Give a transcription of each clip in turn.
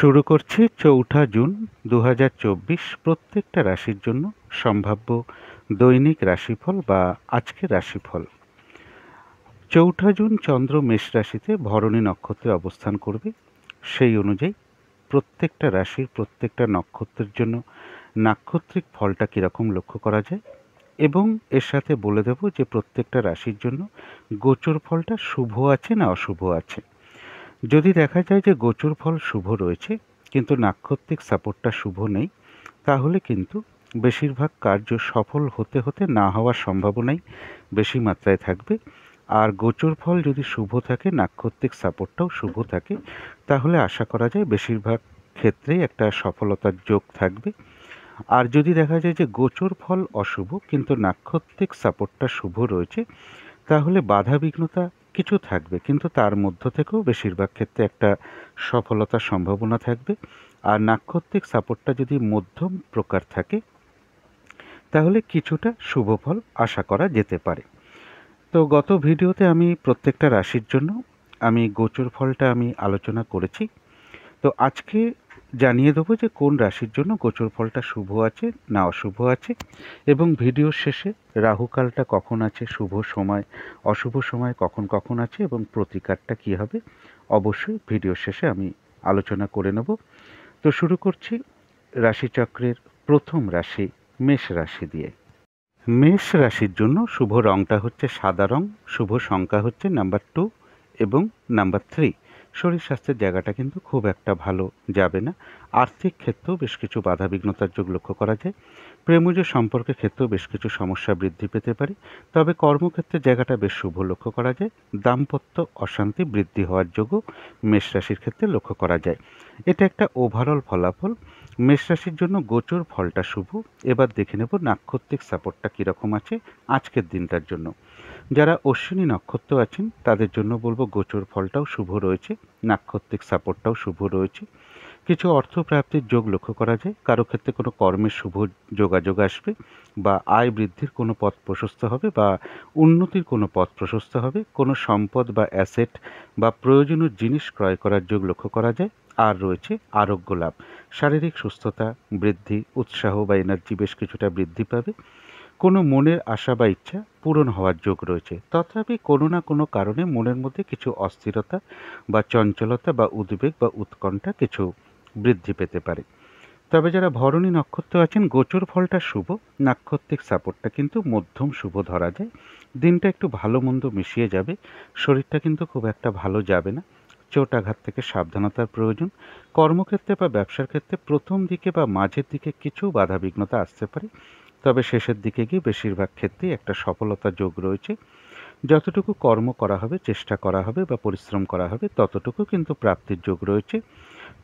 শুরু করছি ৪ঠা জুন ২০২৪ প্রত্যেকটা রাশির জন্য সম্ভাব্য দৈনিক রাশিফল বা আজকের রাশিফল। ৪ঠা জুন চন্দ্র মেষ রাশিতে ভরণী নক্ষত্রে অবস্থান করবে। সেই অনুযায়ী প্রত্যেকটা রাশির প্রত্যেকটা নক্ষত্রের জন্য নাক্ষত্রিক ফলটা কীরকম লক্ষ্য করা যায় এবং এর সাথে বলে দেব যে প্রত্যেকটা রাশির জন্য গোচর ফলটা শুভ আছে না অশুভ আছে। যদি দেখা যায় যে গোচর ফল শুভ রয়েছে কিন্তু নাক্ষত্রিক সাপোর্টটা শুভ নেই, তাহলে কিন্তু বেশিরভাগ কার্য সফল হতে হতে না হওয়ার সম্ভাবনাই বেশি মাত্রায় থাকবে। আর গোচর ফল যদি শুভ থাকে, নাক্ষত্রিক সাপোর্টটাও শুভ থাকে, তাহলে আশা করা যায় বেশিরভাগ ক্ষেত্রেই একটা সফলতার যোগ থাকবে। আর যদি দেখা যায় যে গোচর ফল অশুভ কিন্তু নাক্ষত্রিক সাপোর্টটা শুভ রয়েছে, তাহলে বাধা বিঘ্নতা কিছু থাকবে কিন্তু তার মধ্য থেকেও বেশিরভাগ ক্ষেত্রে একটা সফলতার সম্ভাবনা থাকবে। আর নাক্ষত্রিক সাপোর্টটা যদি মধ্যম প্রকার থাকে, তাহলে কিছুটা শুভ ফল আশা করা যেতে পারে। তো গত ভিডিওতে আমি প্রত্যেকটা রাশির জন্য আমি গোচর ফলটা আমি আলোচনা করেছি। তো আজকে জানিয়ে দেবো যে কোন রাশির জন্য গোচর ফলটা শুভ আছে না অশুভ আছে, এবং ভিডিওর শেষে রাহুকালটা কখন আছে, শুভ সময় অশুভ সময় কখন কখন আছে এবং প্রতিকারটা কী হবে, অবশ্যই ভিডিওর শেষে আমি আলোচনা করে নেব। তো শুরু করছি রাশিচক্রের প্রথম রাশি মেষ রাশি দিয়ে। মেষ রাশির জন্য শুভ রঙটা হচ্ছে সাদা রং, শুভ সংখ্যা হচ্ছে নাম্বার 2 এবং নাম্বার 3। শরীর স্বাস্থ্যের জায়গাটা কিন্তু খুব একটা ভালো যাবে না। আর্থিক ক্ষেত্রেও বেশ কিছু বাধাবিঘ্নতার যোগ লক্ষ্য করা যায়। প্রেমজ সম্পর্কের ক্ষেত্রেও বেশ কিছু সমস্যা বৃদ্ধি পেতে পারে। তবে কর্মক্ষেত্রের জায়গাটা বেশ শুভ লক্ষ্য করা যায়। দাম্পত্য অশান্তি বৃদ্ধি হওয়ার যোগও মেষ রাশির ক্ষেত্রে লক্ষ্য করা যায়। এটা একটা ওভারঅল ফলাফল। মেষ রাশির জন্য গোচর ফলটা শুভ। এবার দেখে নেব নাক্ষত্রিক সাপোর্টটা কীরকম আছে আজকের দিনটার জন্য। যারা অশ্বিনী নক্ষত্র আছেন তাদের জন্য বলবো গোচর ফলটাও শুভ রয়েছে, নাক্ষত্রিক সাপোর্টটাও শুভ রয়েছে। কিছু অর্থপ্রাপ্তির যোগ লক্ষ্য করা যায়। কারো ক্ষেত্রে কোনো কর্মের শুভ যোগাযোগ আসবে, বা আয় বৃদ্ধির কোনো পথ প্রশস্ত হবে, বা উন্নতির কোনো পথ প্রশস্ত হবে। কোনো সম্পদ বা অ্যাসেট বা প্রয়োজনীয় জিনিস ক্রয় করার যোগ লক্ষ্য করা যায়। আর রয়েছে আরোগ্য লাভ, শারীরিক সুস্থতা বৃদ্ধি, উৎসাহ বা এনার্জি বেশ কিছুটা বৃদ্ধি পাবে। কোনো মনের আশা বা ইচ্ছা পূরণ হওয়ার যোগ রয়েছে। তথাপি কোনো না কোনো কারণে মনের মধ্যে কিছু অস্থিরতা বা চঞ্চলতা বা উদ্বেগ বা উৎকণ্ঠা কিছু বৃদ্ধি পেতে পারে। তবে যারা ভরণী নক্ষত্র আছেন, গোচর ফলটা শুভ, নাক্ষত্রিক সাপোর্টটা কিন্তু মধ্যম শুভ ধরা যায়। দিনটা একটু ভালো মন্দ মিশিয়ে যাবে, শরীরটা কিন্তু খুব একটা ভালো যাবে না। চোট আঘাত থেকে সাবধানতার প্রয়োজন। কর্মক্ষেত্রে বা ব্যবসার ক্ষেত্রে প্রথম দিকে বা মাঝের দিকে কিছু বাধা বিঘ্নতা আসতে পারে, তবে শেষের দিকে গিয়ে বেশিরভাগ ক্ষেত্রেই একটা সফলতা যোগ রয়েছে। যতটুকু কর্ম করা হবে, চেষ্টা করা হবে বা পরিশ্রম করা হবে, ততটুকু কিন্তু প্রাপ্তির যোগ রয়েছে।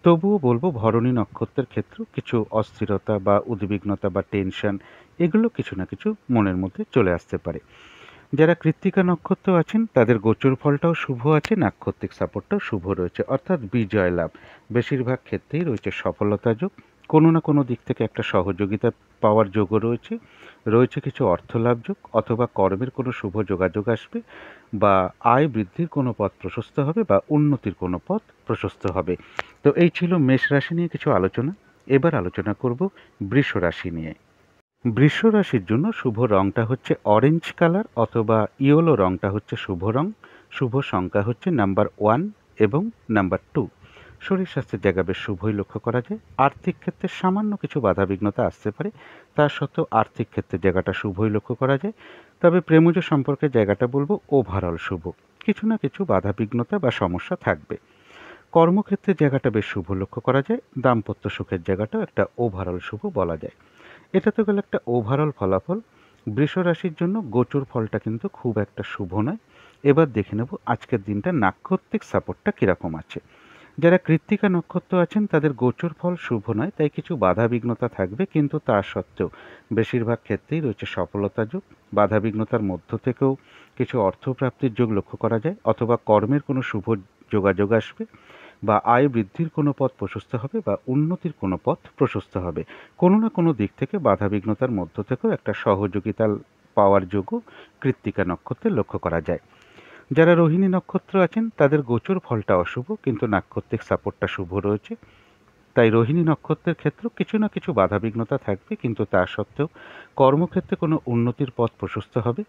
তবুও বলবো ভরণী নক্ষত্রের ক্ষেত্রেও কিছু অস্থিরতা বা উদ্বিগ্নতা বা টেনশন, এগুলো কিছু না কিছু মনের মধ্যে চলে আসতে পারে। যারা কৃত্তিকা নক্ষত্র আছেন তাদের গোচর ফলটাও শুভ আছে, নাক্ষত্রিক সাপোর্টটাও শুভ রয়েছে, অর্থাৎ বিজয় লাভ বেশিরভাগ ক্ষেত্রেই রয়েছে, সফলতা যোগ। কোনো না কোনো দিক থেকে একটা সহযোগিতা পাওয়ার যোগও রয়েছে। রয়েছে কিছু অর্থলাভ যোগ, অথবা কর্মের কোনো শুভ যোগাযোগ আসবে, বা আয় বৃদ্ধির কোনো পথ প্রশস্ত হবে, বা উন্নতির কোনো পথ প্রশস্ত হবে। তো এই ছিল মেষ রাশি নিয়ে কিছু আলোচনা। এবার আলোচনা করব বৃষ রাশি নিয়ে। বৃষ রাশির জন্য শুভ রংটা হচ্ছে অরেঞ্জ কালার, অথবা ইয়েলো রংটা হচ্ছে শুভ রং। শুভ সংখ্যা হচ্ছে নাম্বার 1 এবং নাম্বার 2। শরীর স্বাস্থ্যের জায়গা বেশ শুভই লক্ষ্য করা যায়। আর্থিক ক্ষেত্রে সামান্য কিছু বাধাবিঘ্নতা আসতে পারে, তা সত্ত্বেও আর্থিক ক্ষেত্রের জায়গাটা শুভই লক্ষ্য করা যায়। তবে প্রেমজ সম্পর্কের জায়গাটা বলবো ওভারঅল শুভ। কিছু না কিছু বাধাবিঘ্নতা বা সমস্যা থাকবে। কর্মক্ষেত্রের জায়গাটা বেশ শুভ লক্ষ্য করা যায়। দাম্পত্য সুখের জায়গাটাও একটা ওভারঅল শুভ বলা যায়। এটা তো গেল একটা ওভারঅল ফলাফল। বৃষ রাশির জন্য গোচর ফলটা কিন্তু খুব একটা শুভ নয়। এবার দেখে নেব আজকের দিনটা নাক্ষত্রিক সাপোর্টটা কীরকম আছে। যারা কৃত্তিকা নক্ষত্র আছেন তাদের গোচর ফল শুভ নয়, তাই কিছু বাধা বিঘ্নতা থাকবে, কিন্তু তা সত্ত্বেও বেশিরভাগ ক্ষেত্রেই রয়েছে সফলতা যোগ। বাধা বিঘ্নতার মধ্য থেকেও কিছু অর্থপ্রাপ্তির যোগ লক্ষ্য করা যায়, অথবা কর্মের কোনো শুভ যোগাযোগ আসবে, বা আয় বৃদ্ধির কোনো পথ প্রশস্ত হবে, বা উন্নতির কোনো পথ প্রশস্ত হবে। কোনো না কোনো দিক থেকে বাধা বিঘ্নতার মধ্য থেকেও একটা সহযোগিতা পাওয়ার যোগও কৃত্তিকা নক্ষত্রে লক্ষ্য করা যায়। যারা রোহিণী নক্ষত্র আছেন তাদের গোচর ফলটা অশুভ, কিন্তু নাক্ষত্রিক সাপোর্টটা শুভ রয়েছে। তাই রোহিণী নক্ষত্রের ক্ষেত্রেও কিছু না কিছু বাধাবিঘ্নতা থাকবে, কিন্তু তা সত্ত্বেও কর্মক্ষেত্রে কোনো উন্নতির পথ প্রশস্ত হবে।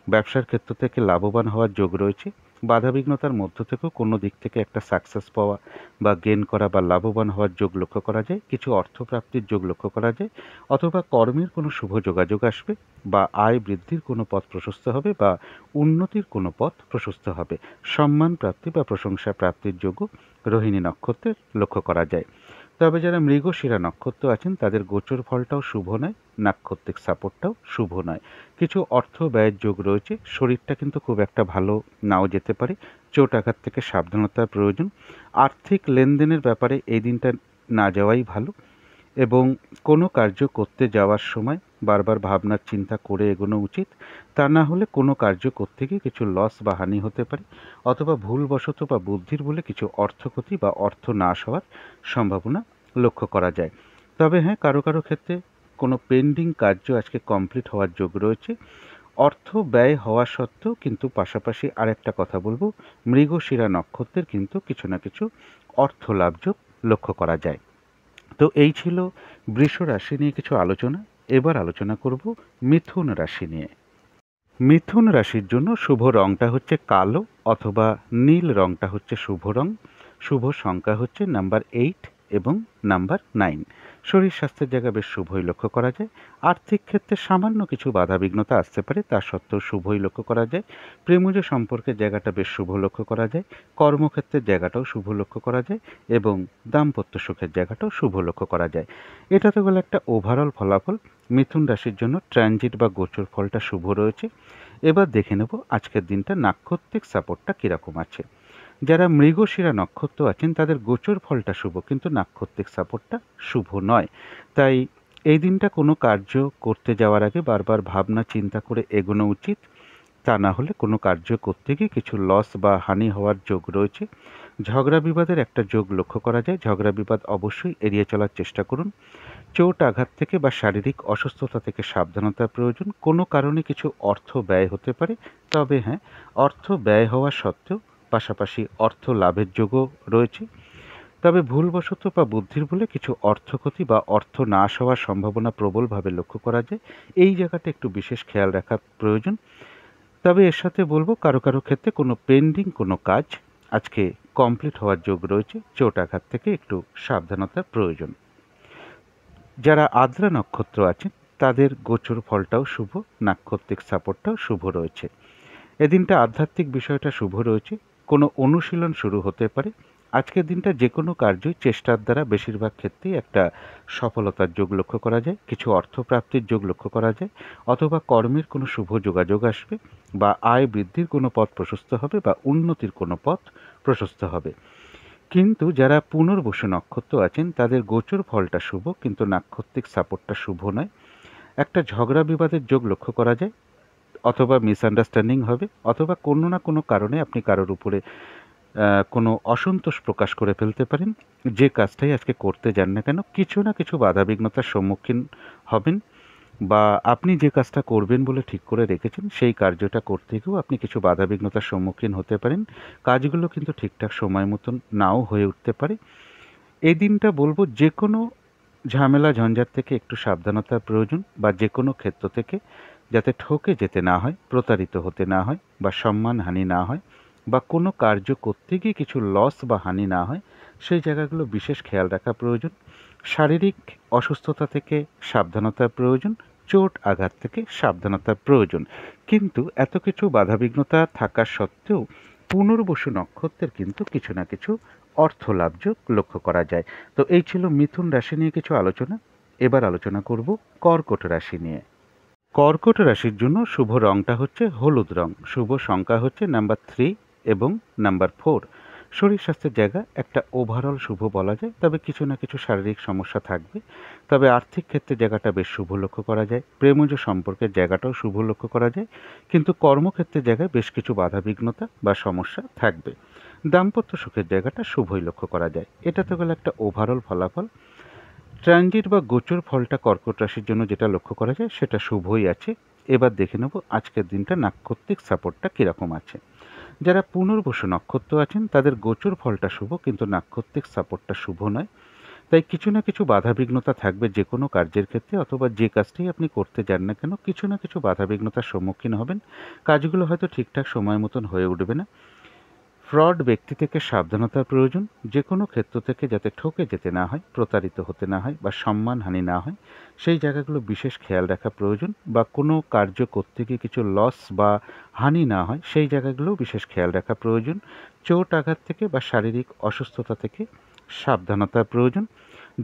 ব্যবসার ক্ষেত্র থেকে লাভবান হওয়ার যোগ রয়েছে। বাধাবিঘ্নতার মধ্য থেকেও কোনো দিক থেকে একটা সাকসেস পাওয়া বা গেইন করা বা লাভবান হওয়ার যোগ লক্ষ্য করা যায়। কিছু অর্থপ্রাপ্তির যোগ লক্ষ্য করা যায়, অথবা কর্মের কোনো শুভ যোগাযোগ আসবে, বা আয় বৃদ্ধির কোনো পথ প্রশস্ত হবে, বা উন্নতির কোনো পথ প্রশস্ত হবে। সম্মান প্রাপ্তি বা প্রশংসা প্রাপ্তির যোগও রোহিণী নক্ষত্রের লক্ষ্য করা যায়। তবে যারা মৃগশিরা নক্ষত্র আছেন তাদের গোচর ফলটাও শুভ নয়, নাক্ষত্রিক সাপোর্টটাও শুভ নয়। কিছু অর্থ ব্যয়ের যোগ রয়েছে, শরীরটা কিন্তু খুব একটা ভালো নাও যেতে পারে, চোট আঘাত থেকে সাবধানতার প্রয়োজন। আর্থিক লেনদেনের ব্যাপারে এই দিনটা না যাওয়াই ভালো, এবং কোনো কার্য করতে যাওয়ার সময় বারবার ভাবনা চিন্তা করে এগোনো উচিত। তা না হলে কোনো কার্য করতে গিয়ে কিছু লস বা হানি হতে পারে, অথবা ভুলবশত বা বুদ্ধির বলে কিছু অর্থক্ষতি বা অর্থ নাশ হওয়ার সম্ভাবনা লক্ষ্য করা যায়। তবে হ্যাঁ, কারো কারো ক্ষেত্রে কোনো পেন্ডিং কার্য আজকে কমপ্লিট হওয়ার যোগ রয়েছে। অর্থ ব্যয় হওয়া সত্ত্বেও কিন্তু পাশাপাশি আরেকটা কথা বলবো, মৃগশিরা নক্ষত্রের কিন্তু কিছু না কিছু অর্থ লাভ যোগ লক্ষ্য করা যায়। তো এই ছিল বৃষ রাশি নিয়ে কিছু আলোচনা। এবার আলোচনা করব মিথুন রাশি নিয়ে। মিথুন রাশির জন্য শুভ রংটা হচ্ছে কালো, অথবা নীল রংটা হচ্ছে শুভ রং। শুভ সংখ্যা হচ্ছে নাম্বার 8 এবং নাম্বার 9। শরীর স্বাস্থ্যের জায়গা বেশ শুভই লক্ষ্য করা যায়। আর্থিক ক্ষেত্রে সামান্য কিছু বাধাবিঘ্নতা আসতে পারে, তা সত্ত্বেও শুভই লক্ষ্য করা যায়। প্রেমজ সম্পর্কের জায়গাটা বেশ শুভ লক্ষ্য করা যায়। কর্মক্ষেত্রের জায়গাটাও শুভ লক্ষ্য করা যায়, এবং দাম্পত্য সুখের জায়গাটাও শুভ লক্ষ্য করা যায়। এটা তো গেল একটা ওভারঅল ফলাফল। মিথুন রাশির জন্য ট্রানজিট বা গোচর ফলটা শুভ রয়েছে। এবার দেখে নেব আজকের দিনটা নাক্ষত্রিক সাপোর্টটা কীরকম আছে। যারা মৃগশিরা নক্ষত্র আছেন তাদের গোচর ফলটা শুভ, কিন্তু নাক্ষত্রিক সাপোর্টটা শুভ নয়। তাই এই দিনটা কোনো কার্য করতে যাওয়ার আগে বারবার ভাবনা চিন্তা করে এগোনো উচিত। তা না হলে কোনো কার্য করতে গিয়ে কিছু লস বা হানি হওয়ার যোগ রয়েছে। ঝগড়া বিবাদের একটা যোগ লক্ষ্য করা যায়। ঝগড়া বিবাদ অবশ্যই এড়িয়ে চলার চেষ্টা করুন। চোট আঘাত থেকে বা শারীরিক অসুস্থতা থেকে সাবধানতার প্রয়োজন। কোনো কারণে কিছু অর্থ ব্যয় হতে পারে, তবে হ্যাঁ, অর্থ ব্যয় হওয়া সত্ত্বেও পাশাপাশি অর্থ লাভের যোগও রয়েছে। তবে ভুলবশত বা বুদ্ধির বলে কিছু অর্থক্ষতি বা অর্থ নাশ হওয়ার সম্ভাবনা প্রবলভাবে লক্ষ্য করা যায়। এই জায়গাটা একটু বিশেষ খেয়াল রাখা প্রয়োজন। তবে এর সাথে বলবো, কারো কারো ক্ষেত্রে কোনো পেন্ডিং কোনো কাজ আজকে কমপ্লিট হওয়ার যোগ রয়েছে। চোট আঘাত থেকে একটু সাবধানতার প্রয়োজন। যারা আদ্রা নক্ষত্র আছেন তাদের গোচর ফলটাও শুভ, নাক্ষত্রিক সাপোর্টটাও শুভ রয়েছে। এদিনটা আধ্যাত্মিক বিষয়টা শুভ রয়েছে। কোনো অনুশীলন শুরু হতে পারে। আজকের দিনটা যে কোনো কার্যই চেষ্টার দ্বারা বেশিরভাগ ক্ষেত্রেই একটা সফলতার যোগ লক্ষ্য করা যায়। কিছু অর্থপ্রাপ্তির যোগ লক্ষ্য করা যায়, অথবা কর্মের কোনো শুভ যোগাযোগ আসবে, বা আয় বৃদ্ধির কোনো পথ প্রশস্ত হবে, বা উন্নতির কোনো পথ প্রশস্ত হবে। কিন্তু যারা পুনর্বসু নক্ষত্র আছেন তাদের গোচর ফলটা শুভ, কিন্তু নাক্ষত্রিক সাপোর্টটা শুভ নয়। একটা ঝগড়া বিবাদের যোগ লক্ষ্য করা যায়, অথবা মিসআন্ডারস্ট্যান্ডিং হবে, অথবা কোনো না কোনো কারণে আপনি কারোর উপরে কোনো অসন্তোষ প্রকাশ করে ফেলতে পারেন। যে কাজটাই আজকে করতে যান না কেন, কিছু না কিছু বাধাবিঘ্নতার সম্মুখীন হবেন, বা আপনি যে কাজটা করবেন বলে ঠিক করে রেখেছেন সেই কার্যটা করতে গিয়েও আপনি কিছু বাধাবিঘ্নতার সম্মুখীন হতে পারেন। কাজগুলো কিন্তু ঠিকঠাক সময় মতন নাও হয়ে উঠতে পারে। এই দিনটা বলবো যে কোনো ঝামেলা ঝঞ্ঝাট থেকে একটু সাবধানতার প্রয়োজন, বা যে কোনো ক্ষেত্র থেকে যাতে ঠকে যেতে না হয়, প্রতারিত হতে না হয়, বা সম্মানহানি না হয়, বা কোনো কার্য করতে গিয়ে কিছু লস বা হানি না হয়, সেই জায়গাগুলো বিশেষ খেয়াল রাখা প্রয়োজন। শারীরিক অসুস্থতা থেকে সাবধানতার প্রয়োজন। চোট আঘাত থেকে সাবধানতার প্রয়োজন। কিন্তু এত কিছু বাধাবিঘ্নতা থাকা সত্ত্বেও পুনর্বসু নক্ষত্রের কিন্তু কিছু না কিছু অর্থ লাভযোগ লক্ষ্য করা যায়। তো এই ছিল মিথুন রাশি নিয়ে কিছু আলোচনা। এবার আলোচনা করব কর্কট রাশি নিয়ে। কর্কট রাশির জন্য শুভ রংটা হচ্ছে হলুদ রং। শুভ সংখ্যা হচ্ছে নাম্বার 3 এবং নাম্বার 4। শরীর স্বাস্থ্যের জায়গা একটা ওভারঅল শুভ বলা যায়, তবে কিছু না কিছু শারীরিক সমস্যা থাকবে। তবে আর্থিক ক্ষেত্রে জায়গাটা বেশ শুভ লক্ষ্য করা যায়। প্রেমজ সম্পর্কের জায়গাটাও শুভ লক্ষ্য করা যায়, কিন্তু কর্মক্ষেত্রের জায়গায় বেশ কিছু বাধাবিঘ্নতা বা সমস্যা থাকবে। দাম্পত্য সুখের জায়গাটা শুভই লক্ষ্য করা যায়। এটা তো গেল একটা ওভারঅল ফলাফল। ট্রানজিট বা গোচর ফলটা কর্কট রাশির জন্য যেটা লক্ষ্য করা যায় সেটা শুভই আছে। এবার দেখে নেব আজকের দিনটা নাক্ষত্রিক সাপোর্টটা কীরকম আছে। যারা পুনর্বসু নক্ষত্র আছেন তাদের গোচর ফলটা শুভ, কিন্তু নাক্ষত্রিক সাপোর্টটা শুভ নয়। তাই কিছু না কিছু বাধাবিঘ্নতা থাকবে যে কোনো কার্যের ক্ষেত্রে, অথবা যে কাজটাই আপনি করতে যান না কেন কিছু না কিছু বাধাবিঘ্নতার সম্মুখীন হবেন। কাজগুলো হয়তো ঠিকঠাক সময় মতন হয়ে উঠবে না। ফ্রড ব্যক্তি থেকে সাবধানতার প্রয়োজন। যে কোনো ক্ষেত্র থেকে যাতে ঠকে যেতে না হয়, প্রতারিত হতে না হয় বা সম্মানহানি না হয়, সেই জায়গাগুলো বিশেষ খেয়াল রাখা প্রয়োজন। বা কোনো কার্য করতে গিয়ে কিছু লস বা হানি না হয়, সেই জায়গাগুলোও বিশেষ খেয়াল রাখা প্রয়োজন। চোট আঘাত থেকে বা শারীরিক অসুস্থতা থেকে সাবধানতার প্রয়োজন।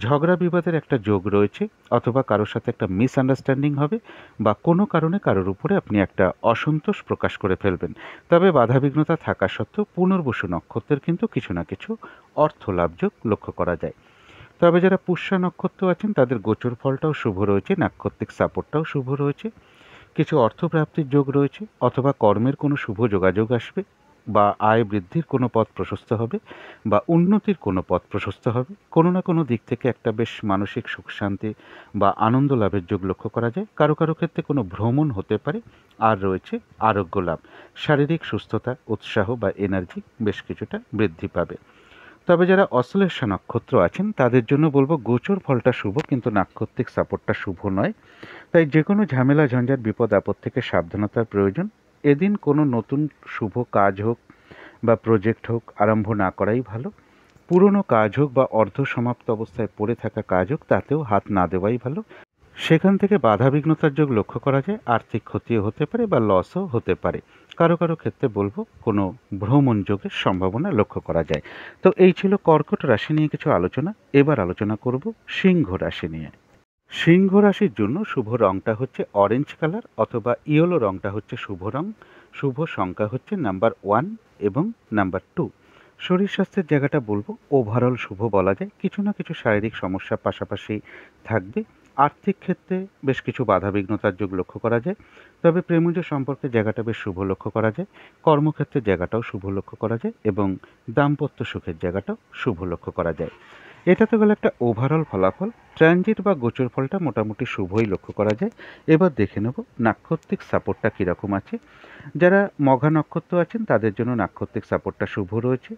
ঝগড়া বিবাদের একটা যোগ রয়েছে, অথবা কারোর সাথে একটা মিসআন্ডারস্ট্যান্ডিং হবে, বা কোনো কারণে কারোর উপরে আপনি একটা অসন্তোষ প্রকাশ করে ফেলবেন। তবে বাধাবিঘ্নতা থাকা সত্ত্বেও পুনর্বসু নক্ষত্রের কিন্তু কিছু না কিছু অর্থ লাভযোগ লক্ষ্য করা যায়। তবে যারা পুষ্যা নক্ষত্র আছেন তাদের গোচর ফলটাও শুভ রয়েছে, নাক্ষত্রিক সাপোর্টটাও শুভ রয়েছে। কিছু অর্থপ্রাপ্তির যোগ রয়েছে, অথবা কর্মের কোনো শুভ যোগাযোগ আসবে, বা আয় বৃদ্ধির কোনো পথ প্রশস্ত হবে, বা উন্নতির কোনো পথ প্রশস্ত হবে। কোনো না কোনো দিক থেকে একটা বেশ মানসিক সুখ শান্তি বা আনন্দ লাভের যোগ লক্ষ্য করা যায়। কারো কারো ক্ষেত্রে কোনো ভ্রমণ হতে পারে। আর রয়েছে আরোগ্য লাভ, শারীরিক সুস্থতা, উৎসাহ বা এনার্জি বেশ কিছুটা বৃদ্ধি পাবে। তবে যারা অশ্লেষা নক্ষত্র আছেন তাদের জন্য বলবো গোচর ফলটা শুভ, কিন্তু নাক্ষত্রিক সাপোর্টটা শুভ নয়। তাই যে কোনো ঝামেলা ঝঞ্ঝাট বিপদ আপদ থেকে সাবধানতার প্রয়োজন। এদিন কোনো নতুন শুভ কাজ হোক বা প্রজেক্ট হোক আরম্ভ না করাই ভালো। পুরনো কাজ হোক বা অর্ধ সমাপ্ত অবস্থায় পড়ে থাকা কাজ হোক, তাতেও হাত না দেওয়াই ভালো। সেখান থেকে বাধাবিঘ্নতার যোগ লক্ষ্য করা যায়। আর্থিক ক্ষতিও হতে পারে বা লসও হতে পারে। কারো কারো ক্ষেত্রে বলবো কোনো ভ্রমণ যোগের সম্ভাবনা লক্ষ্য করা যায়। তো এই ছিল কর্কট রাশি নিয়ে কিছু আলোচনা। এবার আলোচনা করব সিংহ রাশি নিয়ে। সিংহ রাশির জন্য শুভ রংটা হচ্ছে অরেঞ্জ কালার, অথবা ইয়েলো রংটা হচ্ছে শুভ রং। শুভ সংখ্যা হচ্ছে নাম্বার 1 এবং নাম্বার 2। শরীর স্বাস্থ্যের জায়গাটা বলবো ওভারঅল শুভ বলা যায়। কিছু না কিছু শারীরিক সমস্যার পাশাপাশি থাকবে। আর্থিক ক্ষেত্রে বেশ কিছু বাধাবিঘ্নতার যোগ লক্ষ্য করা যায়। তবে প্রেমজ সম্পর্কের জায়গাটা বেশ শুভ লক্ষ্য করা যায়। কর্মক্ষেত্রের জায়গাটাও শুভ লক্ষ্য করা যায়, এবং দাম্পত্য সুখের জায়গাটাও শুভ লক্ষ্য করা যায়। এটা তো গেল একটা ওভারঅল ফলাফল। ট্রানজিট বা গোচর ফলটা মোটামুটি শুভই লক্ষ্য করা যায়। এবার দেখে নেব নাক্ষত্রিক সাপোর্টটা কীরকম আছে। যারা মঘা নক্ষত্র আছেন তাদের জন্য নাক্ষত্রিক সাপোর্টটা শুভ রয়েছে।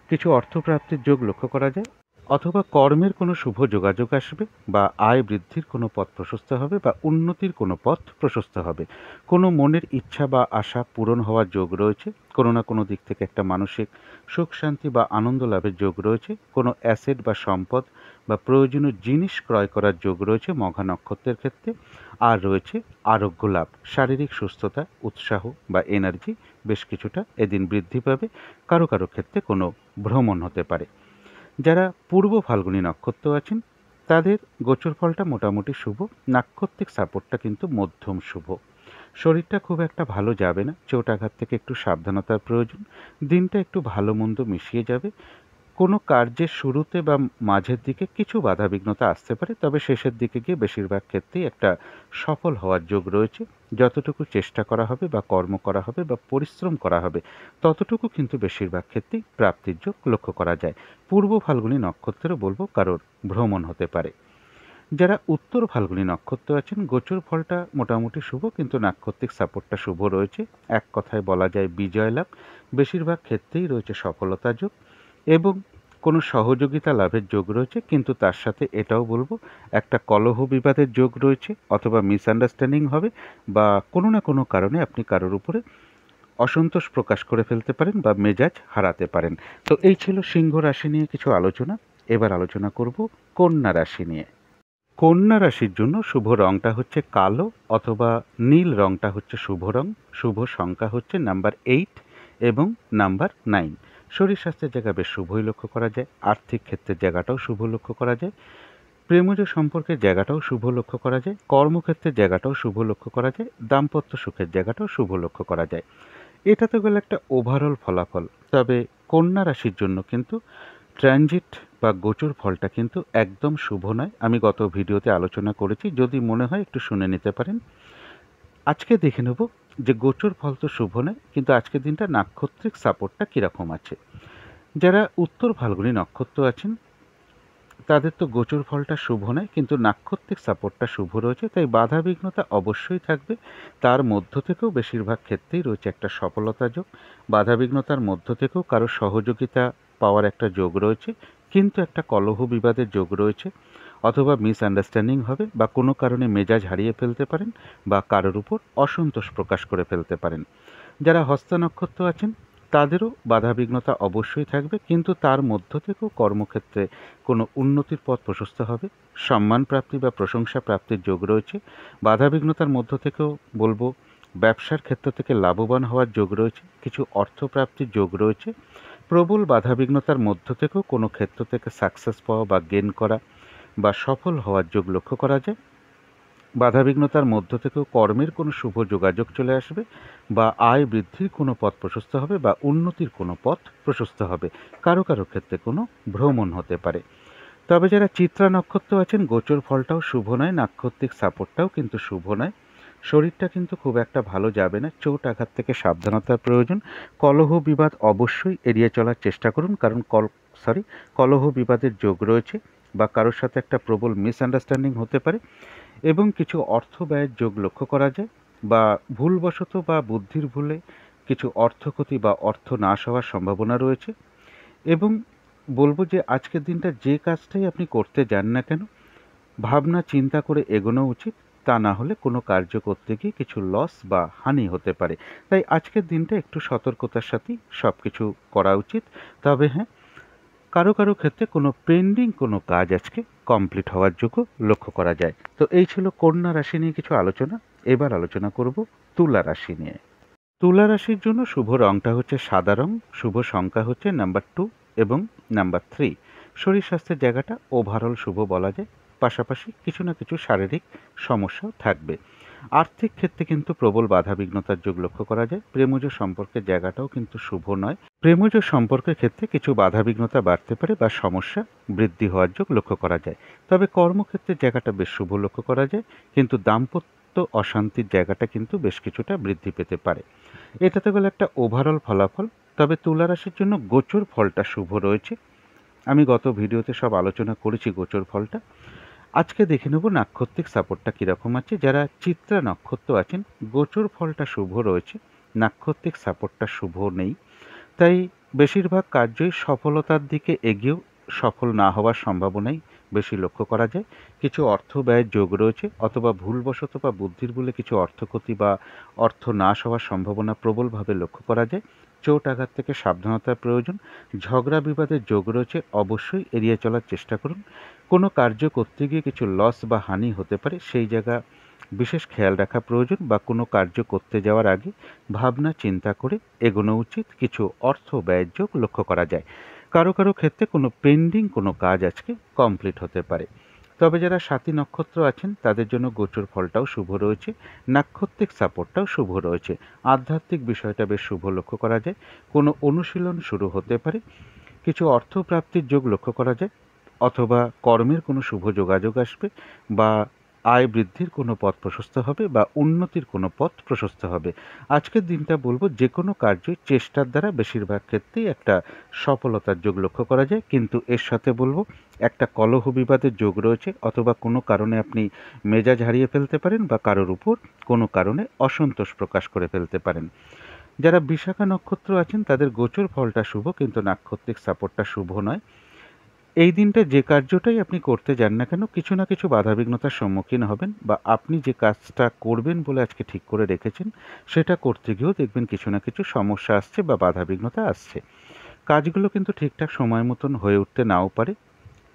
কিছু অর্থপ্রাপ্তির যোগ লক্ষ্য করা যায়, অথবা কর্মের কোনো শুভ যোগাযোগ আসবে, বা আয় বৃদ্ধির কোনো পথ প্রশস্ত হবে, বা উন্নতির কোনো পথ প্রশস্ত হবে। কোনো মনের ইচ্ছা বা আশা পূরণ হওয়ার যোগ রয়েছে। কোনো না কোনো দিক থেকে একটা মানসিক সুখ শান্তি বা আনন্দ লাভের যোগ রয়েছে। কোনো অ্যাসেট বা সম্পদ বা প্রয়োজনীয় জিনিস ক্রয় করার যোগ রয়েছে মঘা নক্ষত্রের ক্ষেত্রে। আর রয়েছে আরোগ্য লাভ, শারীরিক সুস্থতা, উৎসাহ বা এনার্জি বেশ কিছুটা এদিন বৃদ্ধি পাবে। কারো কারো ক্ষেত্রে কোনো ভ্রমণ হতে পারে। যারা পূর্ব ফাল্গুনী নক্ষত্র আছেন তাদের গোচর ফলটা মোটামুটি শুভ। নাক্ষত্রিক সাপোর্টটা কিন্তু মধ্যম শুভ। শরীরটা খুব একটা ভালো যাবে না, চোট আঘাত থেকে একটু সাবধানতার প্রয়োজন। দিনটা একটু ভালো মন্দ মিশিয়ে যাবে। কোনো কার্যের শুরুতে বা মাঝের দিকে কিছু বাধাবিঘ্নতা আসতে পারে, তবে শেষের দিকে গিয়ে বেশিরভাগ ক্ষেত্রেই একটা সফল হওয়ার যোগ রয়েছে। যতটুকু চেষ্টা করা হবে বা কর্ম করা হবে বা পরিশ্রম করা হবে, ততটুকু কিন্তু বেশিরভাগ ক্ষেত্রেই প্রাপ্তির যোগ লক্ষ্য করা যায়। পূর্ব ফাল্গুনী নক্ষত্রেরও বলবো কারোর ভ্রমণ হতে পারে। যারা উত্তর ফাল্গুনী নক্ষত্র আছেন গোচর ফলটা মোটামুটি শুভ, কিন্তু নাক্ষত্রিক সাপোর্টটা শুভ রয়েছে। এক কথায় বলা যায় বিজয় লাভ। বেশিরভাগ ক্ষেত্রেই রয়েছে সফলতা যোগ, এবং কোনো সহযোগিতা লাভের যোগ রয়েছে। কিন্তু তার সাথে এটাও বলবো একটা কলহ বিবাদের যোগ রয়েছে, অথবা মিসআন্ডারস্ট্যান্ডিং হবে, বা কোনো না কোনো কারণে আপনি কারোর উপরে অসন্তোষ প্রকাশ করে ফেলতে পারেন বা মেজাজ হারাতে পারেন। তো এই ছিল সিংহ রাশি নিয়ে কিছু আলোচনা। এবার আলোচনা করব কন্যা রাশি নিয়ে। কন্যা রাশির জন্য শুভ রংটা হচ্ছে কালো, অথবা নীল রংটা হচ্ছে শুভ রং। শুভ সংখ্যা হচ্ছে নাম্বার 8 এবং নাম্বার 9। শরীর স্বাস্থ্যের জায়গা বেশ শুভই লক্ষ্য করা যায়। আর্থিক ক্ষেত্রের জায়গাটাও শুভ লক্ষ্য করা যায়। প্রেমজ সম্পর্কের জায়গাটাও শুভ লক্ষ্য করা যায়। কর্মক্ষেত্রের জায়গাটাও শুভ লক্ষ্য করা যায়। দাম্পত্য সুখের জায়গাটাও শুভ লক্ষ্য করা যায়। এটা তো গেল একটা ওভারঅল ফলাফল। তবে কন্যা রাশির জন্য কিন্তু ট্রানজিট বা গোচর ফলটা কিন্তু একদম শুভ নয়। আমি গত ভিডিওতে আলোচনা করেছি, যদি মনে হয় একটু শুনে নিতে পারেন। আজকে দেখে নেব যে গোচর ফল তো শুভ নয়, কিন্তু আজকের দিনটা নাক্ষত্রিক সাপোর্টটা কীরকম আছে। যারা উত্তর ফাল্গুনী নক্ষত্র আছেন তাদের তো গোচর ফলটা শুভ নয়, কিন্তু নাক্ষত্রিক সাপোর্টটা শুভ রয়েছে। তাই বাধাবিঘ্নতা অবশ্যই থাকবে। তার মধ্য থেকেও বেশিরভাগ ক্ষেত্রেই রয়েছে একটা সফলতা যোগ। বাধাবিঘ্নতার মধ্য থেকেও কারো সহযোগিতা পাওয়ার একটা যোগ রয়েছে। কিন্তু একটা কলহ বিবাদের যোগ রয়েছে, অথবা মিসআন্ডারস্ট্যান্ডিং হবে বা কোনো কারণে মেজাজ হারিয়ে ফেলতে পারেন বা কারোর উপর অসন্তোষ প্রকাশ করে ফেলতে পারেন। যারা হস্তা নক্ষত্র আছেন তাদেরও বাধাবিঘ্নতা অবশ্যই থাকবে, কিন্তু তার মধ্য থেকেও কর্মক্ষেত্রে কোনো উন্নতির পথ প্রশস্ত হবে, সম্মান প্রাপ্তি বা প্রশংসা প্রাপ্তির যোগ রয়েছে। বাধাবিঘ্নতার মধ্য থেকেও বলবো ব্যবসার ক্ষেত্র থেকে লাভবান হওয়ার যোগ রয়েছে, কিছু অর্থপ্রাপ্তির যোগ রয়েছে। প্রবল বাধাবিঘ্নতার মধ্য থেকেও কোনো ক্ষেত্র থেকে সাকসেস পাওয়া বা গেন করা বা সফল হওয়ার যোগ লক্ষ্য করা যায়। বাধাবিঘ্নতার মধ্য থেকেও কর্মের কোনো শুভ যোগাযোগ চলে আসবে বা আয় বৃদ্ধির কোনো পথ প্রশস্ত হবে বা উন্নতির কোনো পথ প্রশস্ত হবে। কারো কারো ক্ষেত্রে কোনো ভ্রমণ হতে পারে। তবে যারা চিত্রা নক্ষত্র আছেন গোচর ফলটাও শুভ নয়, নাক্ষত্রিক সাপোর্টটাও কিন্তু শুভ নয়। শরীরটা কিন্তু খুব একটা ভালো যাবে না, চোট আঘাত থেকে সাবধানতার প্রয়োজন। কলহ বিবাদ অবশ্যই এড়িয়ে চলার চেষ্টা করুন, কারণ কলহ বিবাদের যোগ রয়েছে বা কারোর সাথে একটা প্রবল মিসআন্ডারস্ট্যান্ডিং হতে পারে এবং কিছু অর্থ ব্যয়ের যোগ লক্ষ্য করা যায় বা ভুলবশত বা বুদ্ধির ভুলে কিছু অর্থক্ষতি বা অর্থ নাশ হওয়ার সম্ভাবনা রয়েছে। এবং বলবো যে আজকের দিনটা যে কাজটাই আপনি করতে যান না কেন ভাবনা চিন্তা করে এগোনো উচিত, তা না হলে কোনো কার্য করতে গিয়ে কিছু লস বা হানি হতে পারে। তাই আজকের দিনটা একটু সতর্কতার সাথেই সব কিছু করা উচিত। তবে হ্যাঁ, কারো কারো ক্ষেত্রে কোনো পেন্ডিং কোনো কাজ আজকে কমপ্লিট হওয়ার যোগ্য লক্ষ্য করা যায়। তো এই ছিল কন্যা রাশি নিয়ে কিছু আলোচনা। এবার আলোচনা করব তুলা রাশি নিয়ে। তুলা রাশির জন্য শুভ রংটা হচ্ছে সাদা রং, শুভ সংখ্যা হচ্ছে নাম্বার 2 এবং নাম্বার 3। শরীর স্বাস্থ্যের জায়গাটা ওভারঅল শুভ বলা যায়, পাশাপাশি কিছু না কিছু শারীরিক সমস্যাও থাকবে। আর্থিক ক্ষেত্রে কিন্তু প্রবল বাধাবিঘ্নতার যোগ লক্ষ্য করা যায়। প্রেমজ সম্পর্কের জায়গাটাও কিন্তু শুভ নয়। প্রেমজ সম্পর্কের ক্ষেত্রে কিছু বাধাবিঘ্নতা বাড়তে পারে বা সমস্যা বৃদ্ধি হওয়ার যোগ লক্ষ্য করা যায়। তবে কর্মক্ষেত্রের জায়গাটা বেশ শুভ লক্ষ্য করা যায়, কিন্তু দাম্পত্য অশান্তির জায়গাটা কিন্তু বেশ কিছুটা বৃদ্ধি পেতে পারে। এটা তো গেল একটা ওভারঅল ফলাফল। তবে তুলা রাশির জন্য গোচর ফলটা শুভ রয়েছে। আমি গত ভিডিওতে সব আলোচনা করেছি গোচর ফলটা। আজকে দেখে নেব নাক্ষত্রিক সাপোর্টটা কীরকম আছে। যারা চিত্রা নক্ষত্র আছেন গোচর ফলটা শুভ রয়েছে, নাক্ষত্রিক সাপোর্টটা শুভ নেই। তাই বেশিরভাগ কার্যই সফলতার দিকে এগিয়েও সফল না হওয়ার সম্ভাবনাই বেশি লক্ষ্য করা যায়। কিছু অর্থ ব্যয়ের যোগ রয়েছে, অথবা ভুলবশত বা বুদ্ধির বলে কিছু অর্থক্ষতি বা অর্থ নাশ হওয়ার সম্ভাবনা প্রবলভাবে লক্ষ্য করা যায়। চোট আঘাত থেকে সাবধানতার প্রয়োজন। ঝগড়া বিবাদের যোগ রয়েছে, অবশ্যই এড়িয়ে চলার চেষ্টা করুন। কোনো কার্য করতে গিয়ে কিছু লস বা হানি হতে পারে, সেই জায়গা বিশেষ খেয়াল রাখা প্রয়োজন বা কোনো কার্য করতে যাওয়ার আগে ভাবনা চিন্তা করে এগোনো উচিত। কিছু অর্থ ব্যয়ের যোগ লক্ষ্য করা যায়। কারো কারো ক্ষেত্রে কোনো পেন্ডিং কোনো কাজ আজকে কমপ্লিট হতে পারে। তবে যারা সাথী নক্ষত্র আছেন তাদের জন্য গোচর ফলটাও শুভ রয়েছে, নাক্ষত্রিক সাপোর্টটাও শুভ রয়েছে। আধ্যাত্মিক বিষয়টা বেশ শুভ লক্ষ্য করা যায়। কোনো অনুশীলন শুরু হতে পারে, কিছু অর্থ প্রাপ্তির যোগ লক্ষ্য করা যায়, অথবা কর্মের কোনো শুভ যোগাযোগ আসবে বা আয় বৃদ্ধির কোনো পথ প্রশস্ত হবে বা উন্নতির কোনো পথ প্রশস্ত হবে। আজকের দিনটা বলবো যে কোনো কার্যই চেষ্টার দ্বারা বেশিরভাগ ক্ষেত্রেই একটা সফলতার যোগ লক্ষ্য করা যায়, কিন্তু এর সাথে বলবো একটা কলহ বিবাদের যোগ রয়েছে, অথবা কোনো কারণে আপনি মেজাজ হারিয়ে ফেলতে পারেন বা কারোর উপর কোনো কারণে অসন্তোষ প্রকাশ করে ফেলতে পারেন। যারা বিশাখা নক্ষত্র আছেন তাদের গোচর ফলটা শুভ, কিন্তু নাক্ষত্রিক সাপোর্টটা শুভ নয়। এই দিনটা যে কার্যটাই আপনি করতে যান না কেন কিছু না কিছু বাধাবিঘ্নতার সম্মুখীন হবেন, বা আপনি যে কাজটা করবেন বলে আজকে ঠিক করে রেখেছেন সেটা করতে গিয়েও দেখবেন কিছু না কিছু সমস্যা আসছে বা বাধাবিঘ্নতা আসছে। কাজগুলো কিন্তু ঠিকঠাক সময় মতন হয়ে উঠতে নাও পারে।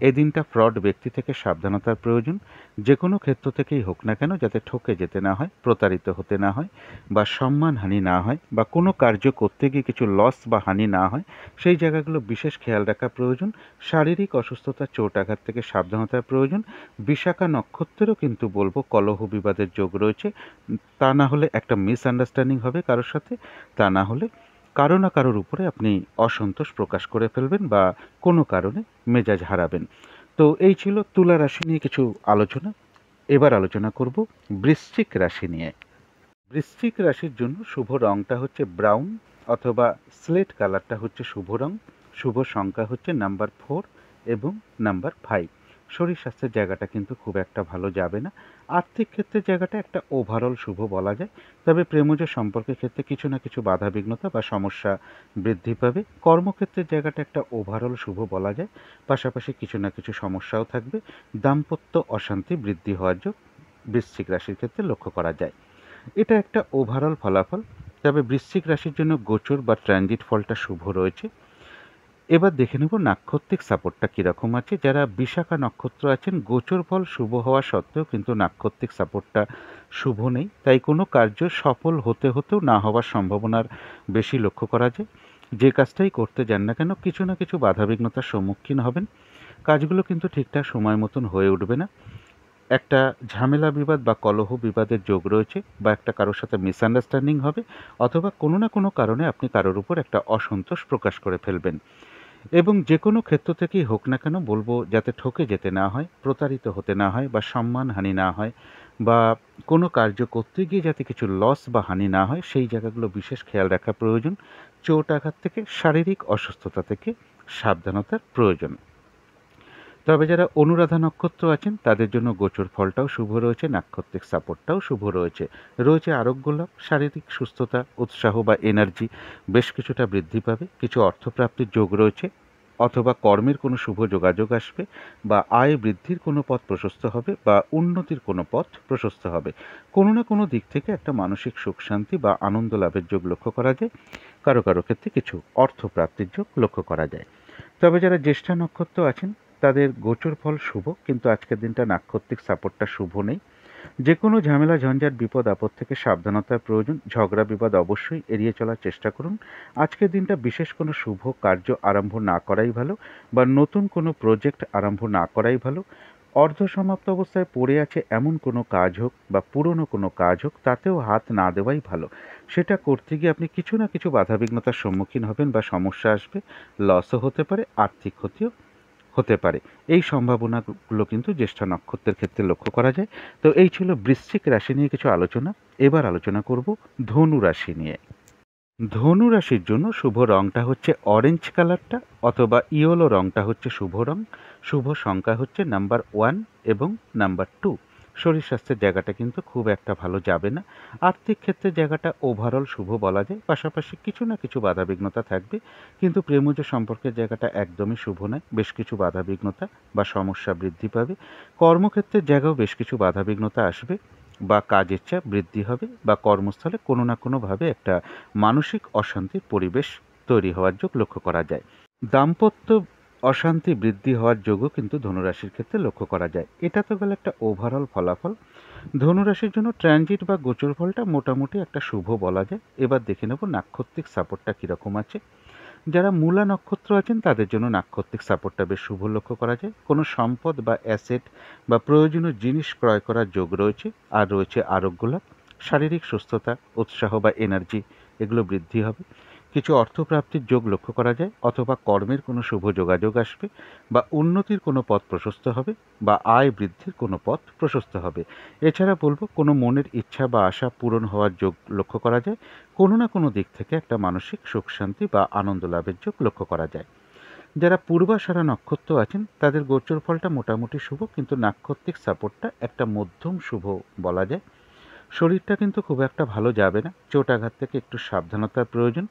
এদিনটা ফ্রড ব্যক্তি থেকে সাবধানতার প্রয়োজন। যে কোনো ক্ষেত্র থেকেই হোক না কেন যাতে ঠকে যেতে না হয়, প্রতারিত হতে না হয় বা সম্মানহানি না হয় বা কোনো কার্য করতে গিয়ে কিছু লস বা হানি না হয়, সেই জায়গাগুলো বিশেষ খেয়াল রাখা প্রয়োজন। শারীরিক অসুস্থতা চোট আঘাত থেকে সাবধানতার প্রয়োজন। বিশাখা নক্ষত্রেরও কিন্তু বলবো কলহ বিবাদের যোগ রয়েছে, তা না হলে একটা মিসআন্ডারস্ট্যান্ডিং হবে কারোর সাথে, তা না হলে কারো না কারোর উপরে আপনি অসন্তোষ প্রকাশ করে ফেলবেন বা কোনো কারণে মেজাজ হারাবেন। তো এই ছিল তুলা রাশি নিয়ে কিছু আলোচনা। এবার আলোচনা করব বৃশ্চিক রাশি নিয়ে। বৃশ্চিক রাশির জন্য শুভ রংটা হচ্ছে ব্রাউন অথবা স্লেট কালারটা হচ্ছে শুভ রং। শুভ সংখ্যা হচ্ছে নাম্বার 4 এবং নাম্বার 5। শরীর স্বাস্থ্যের জায়গাটা কিন্তু খুব একটা ভালো যাবে না। আর্থিক ক্ষেত্রের জায়গাটা একটা ওভারঅল শুভ বলা যায়। তবে প্রেমজ সম্পর্কের ক্ষেত্রে কিছু না কিছু বাধাবিঘ্নতা বা সমস্যা বৃদ্ধি পাবে। কর্মক্ষেত্রের জায়গাটা একটা ওভারঅল শুভ বলা যায়। পাশাপাশি কিছু না কিছু সমস্যাও থাকবে। দাম্পত্য অশান্তি বৃদ্ধি হওয়ার যোগ বৃশ্চিক রাশির ক্ষেত্রে লক্ষ্য করা যায়। এটা একটা ওভারঅল ফলাফল। তবে বৃশ্চিক রাশির জন্য গোচর বা ট্রানজিট ফলটা শুভ রয়েছে। এবার দেখে নেব নাক্ষত্রিক সাপোর্টটা কীরকম আছে। যারা বিশাখা নক্ষত্র আছেন, গোচর ফল শুভ হওয়া সত্ত্বেও কিন্তু নাক্ষত্রিক সাপোর্টটা শুভ নেই। তাই কোনো কার্য সফল হতেও না হওয়ার সম্ভাবনার বেশি লক্ষ্য করা যায়। যে কাজটাই করতে যান না কেন কিছু না কিছু বাধাবিঘ্নতার সম্মুখীন হবেন। কাজগুলো কিন্তু ঠিকঠাক সময় মতন হয়ে উঠবে না। একটা ঝামেলা বিবাদ বা কলহ বিবাদের যোগ রয়েছে, বা একটা কারোর সাথে মিসআন্ডারস্ট্যান্ডিং হবে, অথবা কোনো না কোনো কারণে আপনি কারোর উপর একটা অসন্তোষ প্রকাশ করে ফেলবেন। এবং যে কোনো ক্ষেত্র থেকেই হোক না কেন বলবো, যাতে ঠকে যেতে না হয়, প্রতারিত হতে না হয়, বা সম্মানহানি না হয়, বা কোনো কার্য করতে গিয়ে যাতে কিছু লস বা হানি না হয়, সেই জায়গাগুলো বিশেষ খেয়াল রাখা প্রয়োজন। চোট আঘাত থেকে, শারীরিক অসুস্থতা থেকে সাবধানতার প্রয়োজন। তবে যারা অনুরাধা নক্ষত্র আছেন তাদের জন্য গোচর ফলটাও শুভ রয়েছে, নাক্ষত্রিক সাপোর্টটাও শুভ রয়েছে। রয়েছে আরোগ্য লাভ, শারীরিক সুস্থতা, উৎসাহ বা এনার্জি বেশ কিছুটা বৃদ্ধি পাবে। কিছু অর্থপ্রাপ্তির যোগ রয়েছে, অথবা কর্মের কোনো শুভ যোগাযোগ আসবে, বা আয় বৃদ্ধির কোনো পথ প্রশস্ত হবে, বা উন্নতির কোনো পথ প্রশস্ত হবে। কোনো না কোনো দিক থেকে একটা মানসিক সুখ শান্তি বা আনন্দ লাভের যোগ লক্ষ্য করা যায়। কারো কারো ক্ষেত্রে কিছু অর্থপ্রাপ্তির যোগ লক্ষ্য করা যায়। তবে যারা জ্যেষ্ঠা নক্ষত্র আছেন তাদের গোচর ফল শুভ, কিন্তু আজকের দিনটা নাক্ষত্রিক সাপোর্টটা শুভ নেই। যে কোনো ঝামেলা ঝঞ্ঝাট বিপদ আপদ থেকে সাবধানতার প্রয়োজন। ঝগড়া বিবাদ অবশ্যই এড়িয়ে চলার চেষ্টা করুন। আজকের দিনটা বিশেষ কোনো শুভ কার্য আরম্ভ না করাই ভালো, বা নতুন কোনো প্রজেক্ট আরম্ভ না করাই ভালো। অর্ধসমাপ্ত অবস্থায় পড়ে আছে এমন কোনো কাজ হোক বা পুরনো কোনো কাজ হোক, তাতেও হাত না দেওয়াই ভালো। সেটা করতে গিয়ে আপনি কিছু না কিছু বাধাবিঘ্নতার সম্মুখীন হবেন, বা সমস্যা আসবে, লসও হতে পারে, আর্থিক ক্ষতিও হতে পারে। এই সম্ভাবনাগুলো কিন্তু জ্যেষ্ঠা নক্ষত্রের ক্ষেত্রে লক্ষ্য করা যায়। তো এই ছিল বৃশ্চিক রাশি নিয়ে কিছু আলোচনা। এবার আলোচনা করব ধনু রাশি নিয়ে। ধনু রাশির জন্য শুভ রংটা হচ্ছে অরেঞ্জ কালারটা, অথবা ইয়েলো রংটা হচ্ছে শুভ রং। শুভ সংখ্যা হচ্ছে নাম্বার 1 এবং নাম্বার 2। শরীর স্বাস্থ্যের জায়গাটা কিন্তু খুব একটা ভালো যাবে না। আর্থিক ক্ষেত্রে জায়গাটা ওভারঅল শুভ বলা যায়। পাশাপাশি কিছু না কিছু বাধাবিঘ্নতা থাকবে, কিন্তু প্রেমজ সম্পর্কের জায়গাটা একদমই শুভ নয়। বেশ কিছু বাধাবিঘ্নতা বা সমস্যা বৃদ্ধি পাবে। কর্মক্ষেত্রের জায়গাও বেশ কিছু বাধাবিঘ্নতা আসবে, বা কাজের চাপ বৃদ্ধি হবে, বা কর্মস্থলে কোনো না কোনোভাবে একটা মানসিক অশান্তির পরিবেশ তৈরি হওয়ার যোগ লক্ষ্য করা যায়। দাম্পত্য অশান্তি বৃদ্ধি হওয়ার যোগও কিন্তু ধনুরাশির ক্ষেত্রে লক্ষ্য করা যায়। এটা তো গেল একটা ওভারঅল ফলাফল। ধনুরাশির জন্য ট্রানজিট বা গোচর ফলটা মোটামুটি একটা শুভ বলা যায়। এবার দেখে নেব নাক্ষত্রিক সাপোর্টটা কীরকম আছে। যারা মূলা নক্ষত্র আছেন তাদের জন্য নাক্ষত্রিক সাপোর্টটা বেশ শুভ লক্ষ্য করা যায়। কোনো সম্পদ বা অ্যাসেট বা প্রয়োজনীয় জিনিস ক্রয় করার যোগ রয়েছে। আর রয়েছে আরোগ্য লাভ, শারীরিক সুস্থতা, উৎসাহ বা এনার্জি এগুলো বৃদ্ধি হবে। কিছু অর্থপ্রাপ্তির যোগ লক্ষ্য করা যায়, অথবা কর্মের কোনো শুভ যোগাযোগ আসবে, বা উন্নতির কোনো পথ প্রশস্ত হবে, বা আয় বৃদ্ধির কোনো পথ প্রশস্ত হবে। এছাড়া বলবো কোনো মনের ইচ্ছা বা আশা পূরণ হওয়ার যোগ লক্ষ্য করা যায়। কোনো না কোনো দিক থেকে একটা মানসিক সুখ শান্তি বা আনন্দ লাভের যোগ লক্ষ্য করা যায়। যারা পূর্বাষাঢ়া নক্ষত্র আছেন তাদের গোচর ফলটা মোটামুটি শুভ, কিন্তু নাক্ষত্রিক সাপোর্টটা একটা মধ্যম শুভ বলা যায়। শরীরটা কিন্তু খুব একটা ভালো যাবে না। চোট আঘাত থেকে একটু সাবধানতার প্রয়োজন।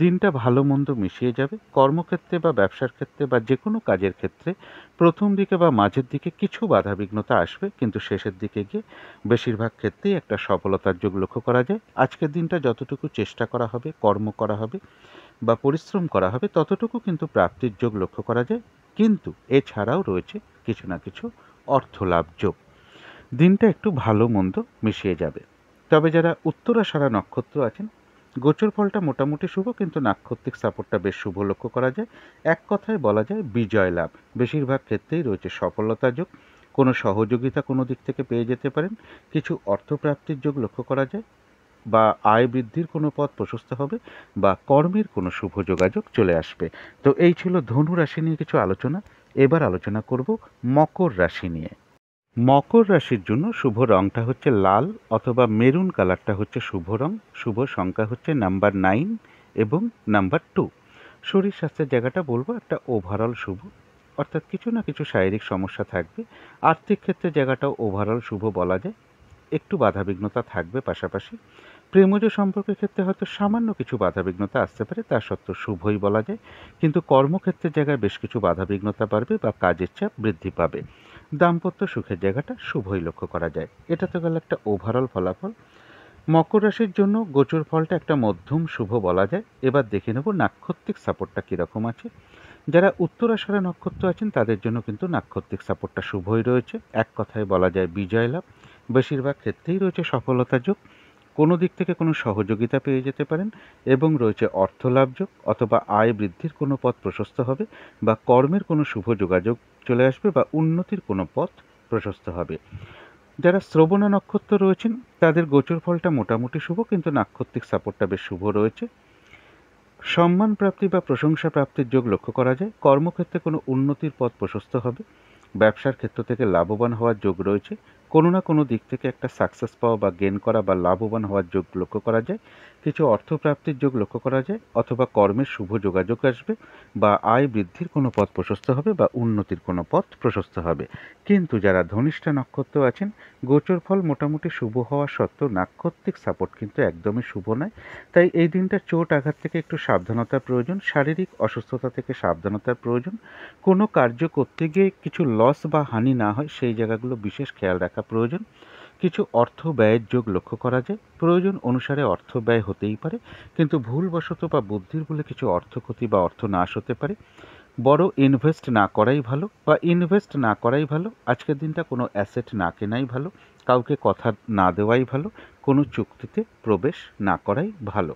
দিনটা ভালো মন্দ মিশিয়ে যাবে। কর্মক্ষেত্রে বা ব্যবসার ক্ষেত্রে বা যে কোনো কাজের ক্ষেত্রে প্রথম দিকে বা মাঝের দিকে কিছু বাধাবিঘ্নতা আসবে, কিন্তু শেষের দিকে গিয়ে বেশিরভাগ ক্ষেত্রেই একটা সফলতার যোগ লক্ষ্য করা যায়। আজকের দিনটা যতটুকু চেষ্টা করা হবে, কর্ম করা হবে বা পরিশ্রম করা হবে, ততটুকু কিন্তু প্রাপ্তির যোগ লক্ষ্য করা যায়। কিন্তু এছাড়াও রয়েছে কিছু না কিছু অর্থলাভ যোগ। দিনটা একটু ভালো মন্দ মিশিয়ে যাবে। তবে যারা উত্তরাষাঢ়া নক্ষত্র আছেন, গোচর ফলটা মোটামুটি শুভ, কিন্তু নাক্ষত্রিক সাপোর্টটা বেশ শুভ লক্ষ্য করা যায়। এক কথায় বলা যায় বিজয় লাভ। বেশিরভাগ ক্ষেত্রেই রয়েছে সফলতা যোগ। কোনো সহযোগিতা কোনো দিক থেকে পেয়ে যেতে পারেন। কিছু অর্থপ্রাপ্তির যোগ লক্ষ্য করা যায়, বা আয় বৃদ্ধির কোনো পথ প্রশস্ত হবে, বা কর্মের কোনো শুভ যোগাযোগ চলে আসবে। তো এই ছিল ধনু রাশি নিয়ে কিছু আলোচনা। এবার আলোচনা করব মকর রাশি নিয়ে। মকর রাশির জন্য শুভ রংটা হচ্ছে লাল, অথবা মেরুন কালারটা হচ্ছে শুভ রং। শুভ সংখ্যা হচ্ছে নাম্বার 9 এবং নাম্বার 2। শরীর স্বাস্থ্যের জায়গাটা বলবো একটা ওভারঅল শুভ। অর্থাৎ কিছু না কিছু শারীরিক সমস্যা থাকবে। আর্থিক ক্ষেত্রে জায়গাটাও ওভারঅল শুভ বলা যায়, একটু বাধাবিঘ্নতা থাকবে পাশাপাশি। প্রেমজ সম্পর্কের ক্ষেত্রে হয়তো সামান্য কিছু বাধাবিঘ্নতা আসতে পারে, তা সত্ত্বেও শুভই বলা যায়। কিন্তু কর্মক্ষেত্রের জায়গায় বেশ কিছু বাধাবিঘ্নতা বাড়বে বা কাজের চাপ বৃদ্ধি পাবে। দাম্পত্য সুখের জায়গাটা শুভই লক্ষ্য করা যায়। এটা তো গেল একটা ওভারঅল ফলাফল। মকর রাশির জন্য গোচর ফলটা একটা মধ্যম শুভ বলা যায়। এবার দেখে নেব নাক্ষত্রিক সাপোর্টটা কীরকম আছে। যারা উত্তরাষাঢ়া নক্ষত্র আছেন তাদের জন্য কিন্তু নাক্ষত্রিক সাপোর্টটা শুভই রয়েছে। এক কথায় বলা যায় বিজয় লাভ, বেশিরভাগ ক্ষেত্রেই রয়েছে সফলতা যোগ, কোনো দিক থেকে কোনো সহযোগিতা পেয়ে যেতে পারেন এবং রয়েছে অর্থ লাভ যোগ, অথবা আয় বৃদ্ধির কোনো পথ প্রশস্ত হবে, বা কর্মের কোনো শুভ যোগাযোগ চলে আসবে, বা উন্নতির কোনো পথ প্রশস্ত হবে। যারা শ্রবণা নক্ষত্র রয়েছেন তাদের গোচর ফলটা মোটামুটি শুভ, কিন্তু নাক্ষত্রিক সাপোর্টটা বেশ শুভ রয়েছে। সম্মান প্রাপ্তি বা প্রশংসা প্রাপ্তির যোগ লক্ষ্য করা যায়। কর্মক্ষেত্রে কোনো উন্নতির পথ প্রশস্ত হবে। ব্যবসার ক্ষেত্র থেকে লাভবান হওয়ার যোগ রয়েছে। কোনো না কোনো দিক থেকে একটা সাকসেস পাওয়া বা গেন করা বা লাভবান হওয়ার যোগ লক্ষ্য করা যায়। কিছু অর্থপ্রাপ্তির যোগ লক্ষ্য করা যায়, অথবা কর্মের শুভ যোগাযোগ আসবে, বা আয় বৃদ্ধির কোনো পথ প্রশস্ত হবে, বা উন্নতির কোনো পথ প্রশস্ত হবে। কিন্তু যারা ধনিষ্ঠা নক্ষত্র আছেন, গোচর ফল মোটামুটি শুভ হওয়া সত্ত্বেও নাক্ষত্রিক সাপোর্ট কিন্তু একদমই শুভ নয়। তাই এই দিনটা চোট আঘাত থেকে একটু সাবধানতার প্রয়োজন, শারীরিক অসুস্থতা থেকে সাবধানতার প্রয়োজন। কোনো কার্য করতে গিয়ে কিছু লস বা হানি না হয় সেই জায়গাগুলো বিশেষ খেয়াল রাখা প্রয়োজন। কিছু অর্থ ব্যয়ের যোগ লক্ষ্য করা যায়। প্রয়োজন অনুসারে অর্থ ব্যয় হতেই পারে, কিন্তু ভুলবশত বা বুদ্ধির বলে কিছু অর্থ ক্ষতি বা অর্থ নাশ হতে পারে। বড় ইনভেস্ট না করাই ভালো, বা ইনভেস্ট না করাই ভালো। আজকের দিনটা কোনো অ্যাসেট না কেনাই ভালো, কাউকে কথা না দেওয়াই ভালো, কোনো চুক্তিতে প্রবেশ না করাই ভালো।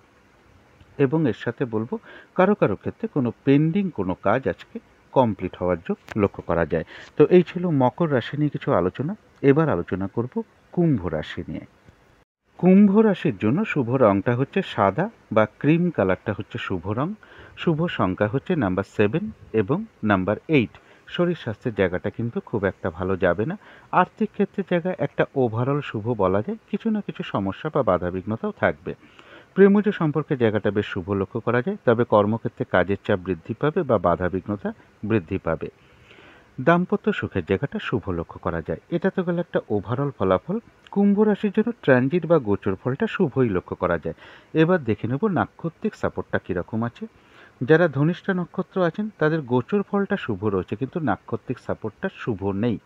এবং এর সাথে বলবো কারো কারো ক্ষেত্রে কোনো পেন্ডিং কোনো কাজ আজকে কমপ্লিট হওয়ার যোগ লক্ষ্য করা যায়। তো এই ছিল মকর রাশি নিয়ে কিছু আলোচনা। এবার আলোচনা করব কুম্ভ রাশি নিয়ে। কুম্ভ রাশির জন্য শুভ রংটা হচ্ছে সাদা বা ক্রিম কালারটা হচ্ছে শুভ রং। শুভ সংখ্যা হচ্ছে নাম্বার 7 এবং নাম্বার 8। শরীর স্বাস্থ্যের জায়গাটা কিন্তু খুব একটা ভালো যাবে না। আর্থিক ক্ষেত্রের জায়গায় একটা ওভারঅল শুভ বলা যায়, কিছু না কিছু সমস্যা বা বাধাবিঘ্নতাও থাকবে। প্রেমজ সম্পর্কে জায়গাটা বেশ শুভ লক্ষ্য করা যায়, তবে কর্মক্ষেত্রে কাজের চাপ বৃদ্ধি পাবে বা বাধাবিঘ্নতা বৃদ্ধি পাবে। দাম্পত্য সুখের জায়গাটা শুভ লক্ষ্য করা যায়। এটা তো গেল একটা ওভারঅল ফলাফল। কুম্ভ রাশির জন্য ট্রানজিট বা গোচর ফলটা শুভই লক্ষ্য করা যায়। এবার দেখে নেব নাক্ষত্রিক সাপোর্টটা কীরকম আছে। যারা ধনিষ্ঠা নক্ষত্র আছেন তাদের গোচর ফলটা শুভ রয়েছে, কিন্তু নাক্ষত্রিক সাপোর্টটা শুভ নেই।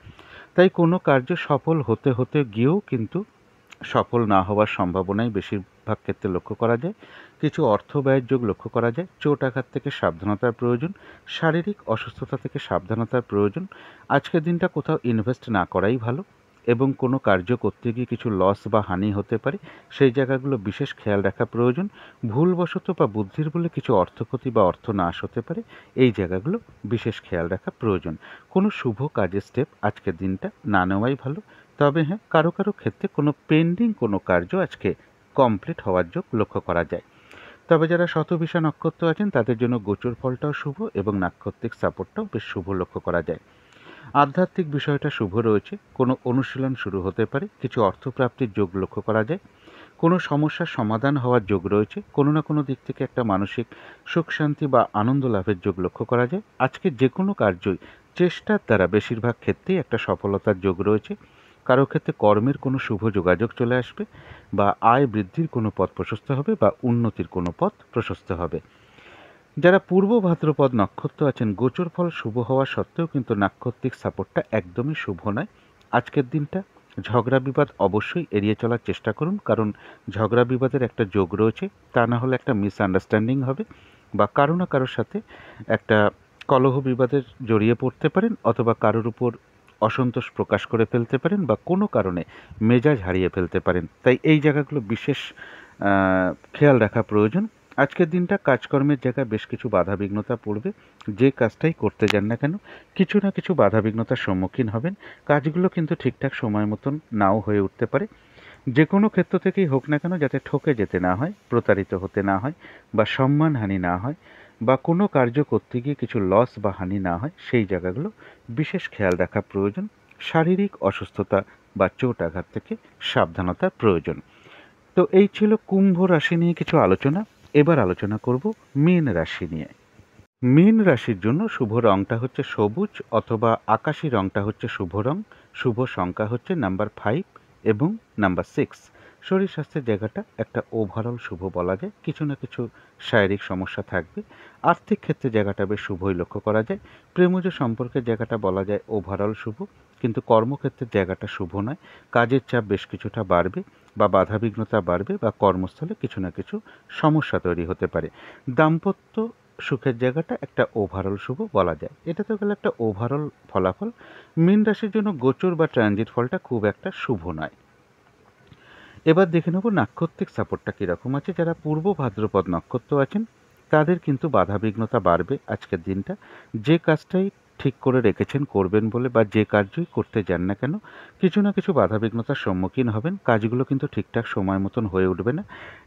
তাই কোনো কার্য সফল হতে হতে গিয়েও কিন্তু সফল না হওয়ার সম্ভাবনাই বেশিরভাগ ক্ষেত্রে লক্ষ্য করা যায়। কিছু অর্থ ব্যয়ের যোগ লক্ষ্য করা যায়। চোট আঘাত থেকে সাবধানতার প্রয়োজন, শারীরিক অসুস্থতা থেকে সাবধানতার প্রয়োজন। আজকের দিনটা কোথাও ইনভেস্ট না করাই ভালো, এবং কোনো কার্য করতে গিয়ে কিছু লস বা হানি হতে পারে, সেই জায়গাগুলো বিশেষ খেয়াল রাখা প্রয়োজন। ভুলবশত বা বুদ্ধির বলে কিছু অর্থক্ষতি বা অর্থ নাশ হতে পারে, এই জায়গাগুলো বিশেষ খেয়াল রাখা প্রয়োজন। কোনো শুভ কাজের স্টেপ আজকের দিনটা না নেওয়াই ভালো। তবে হ্যাঁ, কারো কারো ক্ষেত্রে কোনো পেন্ডিং কোনো কার্য আজকে কমপ্লিট হওয়ার যোগ লক্ষ্য করা যায়। তবে যারা শতভিষা নক্ষত্র আছেন তাদের জন্য গোচর ফলটাও শুভ এবং নাক্ষত্রিক সাপোর্টটাও বেশ শুভ লক্ষ্য করা যায়। আধ্যাত্মিক বিষয়টা শুভ রয়েছে। কোনো অনুশীলন শুরু হতে পারে, কিছু অর্থপ্রাপ্তির যোগ লক্ষ্য করা যায়। কোনো সমস্যার সমাধান হওয়ার যোগ রয়েছে। কোনো না কোনো দিক থেকে একটা মানসিক সুখ শান্তি বা আনন্দ লাভের যোগ লক্ষ্য করা যায়। আজকে যে কোনো কার্যই চেষ্টার দ্বারা বেশিরভাগ ক্ষেত্রেই একটা সফলতার যোগ রয়েছে। কারো ক্ষেত্রে কর্মের কোনো শুভ যোগাযোগ চলে আসবে, বা আয় বৃদ্ধির কোনো পথ প্রশস্ত হবে, বা উন্নতির কোনো পথ প্রশস্ত হবে। যারা পূর্ব ভাদ্রপদ নক্ষত্র আছেন, গোচর ফল শুভ হওয়া সত্ত্বেও কিন্তু নাক্ষত্রিক সাপোর্টটা একদমই শুভ নয়। আজকের দিনটা ঝগড়া বিবাদ অবশ্যই এড়িয়ে চলার চেষ্টা করুন, কারণ ঝগড়া বিবাদের একটা যোগ রয়েছে। তা না হলে একটা মিসআন্ডারস্ট্যান্ডিং হবে, বা কারো না কারোর সাথে একটা কলহ বিবাদের জড়িয়ে পড়তে পারেন, অথবা কারোর উপর অসন্তোষ প্রকাশ করে ফেলতে পারেন, বা কোনো কারণে মেজাজ হারিয়ে ফেলতে পারেন। তাই এই জায়গাগুলো বিশেষ খেয়াল রাখা প্রয়োজন। আজকের দিনটা কাজকর্মের জায়গায় বেশ কিছু বাধাবিঘ্নতা পড়বে। যে কাজটাই করতে যান না কেন, কিছু না কিছু বাধাবিঘ্নতার সম্মুখীন হবেন। কাজগুলো কিন্তু ঠিকঠাক সময় মতন নাও হয়ে উঠতে পারে। যে কোনো ক্ষেত্র থেকেই হোক না কেন, যাতে ঠকে যেতে না হয়, প্রতারিত হতে না হয়, বা সম্মানহানি না হয়, বা কোনো কার্য করতে গিয়ে কিছু লস বা হানি না হয়, সেই জায়গাগুলো বিশেষ খেয়াল রাখা প্রয়োজন। শারীরিক অসুস্থতা বা চোট আঘাত থেকে সাবধানতার প্রয়োজন। তো এই ছিল কুম্ভ রাশি নিয়ে কিছু আলোচনা। এবার আলোচনা করব মীন রাশি নিয়ে। মীন রাশির জন্য শুভ রংটা হচ্ছে সবুজ অথবা আকাশি রংটা হচ্ছে শুভ রং। শুভ সংখ্যা হচ্ছে নাম্বার 5 এবং নাম্বার 6। শরীর স্বাস্থ্যের জায়গাটা একটা ওভারঅল শুভ বলা যায়। কিছু না কিছু শারীরিক সমস্যা থাকবে। আর্থিক ক্ষেত্রে জায়গাটা বেশ শুভই লক্ষ্য করা যায়। প্রেমজ সম্পর্কের জায়গাটা বলা যায় ওভারঅল শুভ, কিন্তু কর্মক্ষেত্রের জায়গাটা শুভ নয়। কাজের চাপ বেশ কিছুটা বাড়বে বা বাধাবিঘ্নতা বাড়বে বা কর্মস্থলে কিছু না কিছু সমস্যা তৈরি হতে পারে। দাম্পত্য সুখের জায়গাটা একটা ওভারঅল শুভ বলা যায়। এটা তো গেল একটা ওভারঅল ফলাফল। মীন রাশির জন্য গোচর বা ট্রানজিট ফলটা খুব একটা শুভ নয়। এবার দেখে নেব নাক্ষত্রিক সাপোর্টটা কীরকম আছে। যারা পূর্ব ভাদ্রপদ নক্ষত্র আছেন তাদের কিন্তু বাধাবিঘ্নতা বাড়বে আজকের দিনটা। যে কাজটাই ঠিক করে রেখেছেন করবেন বলে বা যে কার্যই করতে যান না কেন, কিছু না কিছু বাধাবিঘ্নতার সম্মুখীন হবেন। কাজগুলো কিন্তু ঠিকঠাক সময় মতন হয়ে উঠবে না।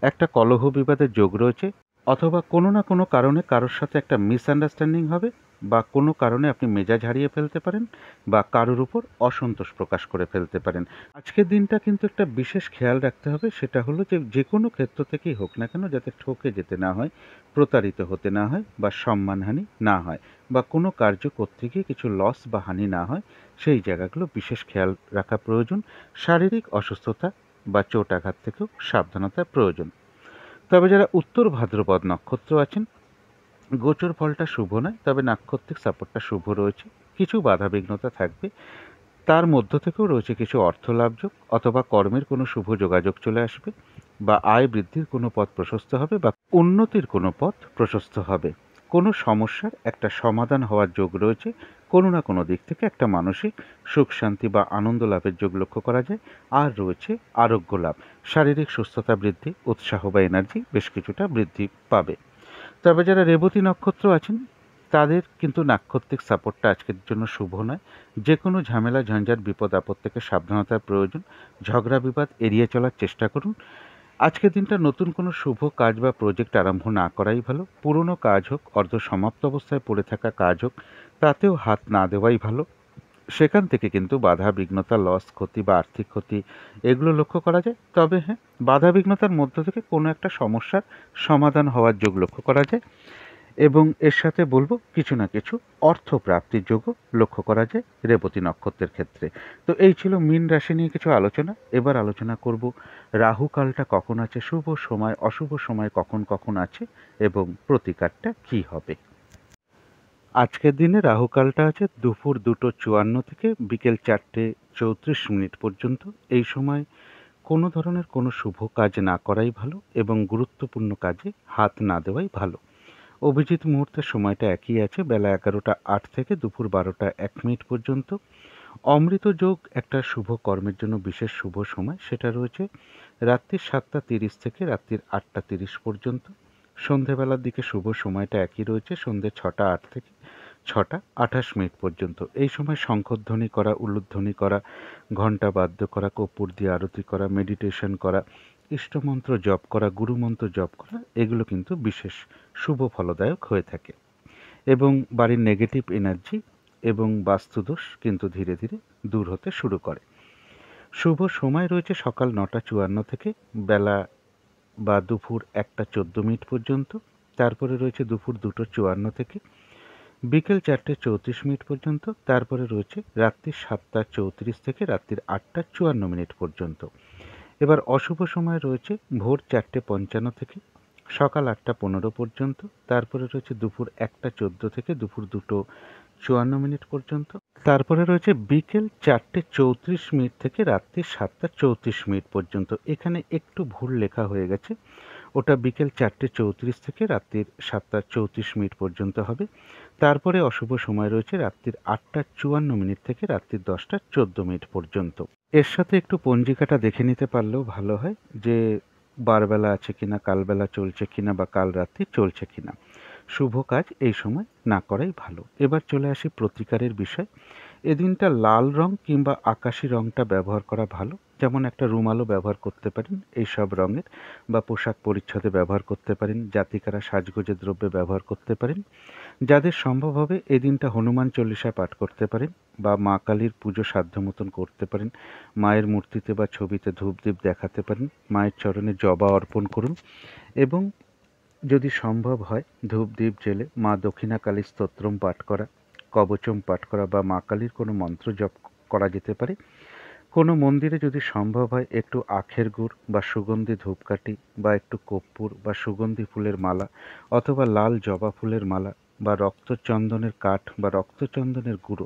একটা কলহ বিবাদের যোগ রয়েছে, অথবা কোনো না কোনো কারণে কারোর সাথে একটা মিসআন্ডারস্ট্যান্ডিং হবে, বা কোনো কারণে আপনি মেজাজ হারিয়ে ফেলতে পারেন বা কারোর উপর অসন্তোষ প্রকাশ করে ফেলতে পারেন। আজকের দিনটা কিন্তু একটা বিশেষ খেয়াল রাখতে হবে, সেটা হলো যে যে কোনো ক্ষেত্র থেকেই হোক না কেন যাতে ঠকে যেতে না হয়, প্রতারিত হতে না হয় বা সম্মানহানি না হয়, বা কোনো কার্য করতে গিয়ে কিছু লস বা হানি না হয়, সেই জায়গাগুলো বিশেষ খেয়াল রাখা প্রয়োজন। শারীরিক অসুস্থতা বা চোট আঘাত থেকেও সাবধানতা প্রয়োজন। তবে যারা উত্তর ভাদ্রপদ নক্ষত্র আছেন, গোচর ফলটা শুভ নয়, তবে নাক্ষত্রিক সাপোর্টটা শুভ রয়েছে। কিছু বাধাবিঘ্নতা থাকবে, তার মধ্য থেকেও রয়েছে কিছু অর্থ লাভযোগ, অথবা কর্মের কোনো শুভ যোগাযোগ চলে আসবে, বা আয় বৃদ্ধির কোনো পথ প্রশস্ত হবে, বা উন্নতির কোনো পথ প্রশস্ত হবে। কোনো সমস্যার একটা সমাধান হওয়ার যোগ রয়েছে। কোনো না কোনো দিক থেকে একটা মানসিক সুখ শান্তি বা আনন্দ লাভের যোগ লক্ষ্য করা যায়। আর রয়েছে আরোগ্য লাভ, শারীরিক সুস্থতা বৃদ্ধি, উৎসাহ বা এনার্জি বেশ কিছুটা বৃদ্ধি পাবে। তবে যারা রেবতী নক্ষত্র আছেন তাদের কিন্তু নাক্ষত্রিক সাপোর্টটা আজকের জন্য শুভ নয়। যে কোনো ঝামেলা ঝঞ্ঝাট বিপদ আপদ থেকে সাবধানতার প্রয়োজন। ঝগড়া বিবাদ এড়িয়ে চলার চেষ্টা করুন। আজকের দিনটা নতুন কোনো শুভ কাজ বা প্রজেক্ট আরম্ভ না করাই ভালো। পুরনো কাজ হোক, অর্ধ সমাপ্ত অবস্থায় পড়ে থাকা কাজ হোক, তাতেও হাত না দেওয়াই ভালো। সেখান থেকে কিন্তু বাধা বিঘ্নতা, লস, ক্ষতি বা আর্থিক ক্ষতি এগুলো লক্ষ্য করা যায়। তবে হ্যাঁ, বাধা বিঘ্নতার মধ্য থেকে কোনো একটা সমস্যার সমাধান হওয়ার যোগ লক্ষ্য করা যায়, এবং এর সাথে বলবো কিছু না কিছু অর্থ প্রাপ্তির যোগও লক্ষ্য করা যায় রেবতী নক্ষত্রের ক্ষেত্রে। তো এই ছিল মীন রাশি নিয়ে কিছু আলোচনা। এবার আলোচনা করব রাহু কালটা কখন আছে, শুভ সময় অশুভ সময় কখন কখন আছে, এবং প্রতিকারটা কী হবে। আজকের দিনে রাহুকালটা আছে দুপুর 2:54 থেকে বিকেল 4:34 পর্যন্ত। এই সময় কোনো ধরনের কোনো শুভ কাজ না করাই ভালো, এবং গুরুত্বপূর্ণ কাজে হাত না দেওয়াই ভালো। অভিজিৎ মুহূর্তের সময়টা একই আছে, বেলা 11:08 থেকে দুপুর 12:01 পর্যন্ত। অমৃত যোগ একটা শুভ কর্মের জন্য বিশেষ শুভ সময়, সেটা রয়েছে রাত্রি 7:30 থেকে রাত্রি 8:30 পর্যন্ত। সন্ধেবেলার দিকে শুভ সময়টা একই রয়েছে, সন্ধে 6:08 থেকে 6:28 পর্যন্ত। এই সময় শঙ্খধ্বনি করা, উলুধ্বনি করা, ঘণ্টা বাদ্য করা, কর্পূর দিয়ে আরতি করা, মেডিটেশন করা, ইষ্টমন্ত্র জপ করা, গুরুমন্ত্র জপ করা, এগুলো কিন্তু বিশেষ শুভ ফলদায়ক হয়ে থাকে, এবং বাড়ির নেগেটিভ এনার্জি এবং বাস্তুদোষ কিন্তু ধীরে ধীরে দূর হতে শুরু করে। শুভ সময় রয়েছে সকাল 9:54 থেকে বেলা বা দুপুর 1:14 পর্যন্ত। তারপরে রয়েছে দুপুর 2:54 থেকে বিকেল 4:34 পর্যন্ত। তারপরে রয়েছে রাত্রি 7:34 থেকে রাত্রির 8:54 পর্যন্ত। এবার অশুভ সময় রয়েছে ভোর 4:55 থেকে সকাল 8:15 পর্যন্ত। তারপরে রয়েছে দুপুর 1:14 থেকে দুপুর 2:54 পর্যন্ত। তারপরে রয়েছে বিকেল 4:34 থেকে রাত্রি 7:34 পর্যন্ত। এখানে একটু ভুল লেখা হয়ে গেছে, ওটা বিকেল 4:34 থেকে রাত্রির 7:34 পর্যন্ত হবে। তারপরে অশুভ সময় রয়েছে রাত্রির 8:54 থেকে রাত্রির 10:14 পর্যন্ত। এর সাথে একটু পঞ্জিকাটা দেখে নিতে পারলেও ভালো হয়, যে বারবেলা আছে কিনা, কালবেলা চলছে কিনা, বা কাল রাত্রি চলছে কিনা। শুভ কাজ এই সময় না করাই ভালো। এবার চলে আসি প্রতিকারের বিষয়। এদিনটা লাল রং কিংবা আকাশি রংটা ব্যবহার করা ভালো। যেমন একটা রুমালও ব্যবহার করতে পারেন এইসব রঙের, বা পোশাক পরিচ্ছদে ব্যবহার করতে পারেন, জাতিকারা সাজগোজের দ্রব্যে ব্যবহার করতে পারেন। যাদের সম্ভব হবে এদিনটা হনুমান চল্লিশা পাঠ করতে পারেন, বা মা কালীর পুজো সাধ্য মতন করতে পারেন। মায়ের মূর্তিতে বা ছবিতে ধূপদীপ দেখাতে পারেন, মায়ের চরণে জবা অর্পণ করুন, এবং যদি সম্ভব হয় ধূপ দ্বীপ জেলে মা দক্ষিণাকালী স্তোত্রম পাঠ করা, কবচম পাঠ করা বা মা কালীর কোনো মন্ত্র জপ করা যেতে পারে। কোনো মন্দিরে যদি সম্ভব হয় একটু আখের গুড় বা সুগন্ধি ধূপকাঠি বা একটু কর্পূর বা সুগন্ধি ফুলের মালা অথবা লাল জবা ফুলের মালা বা রক্তচন্দনের কাঠ বা রক্তচন্দনের গুঁড়ো,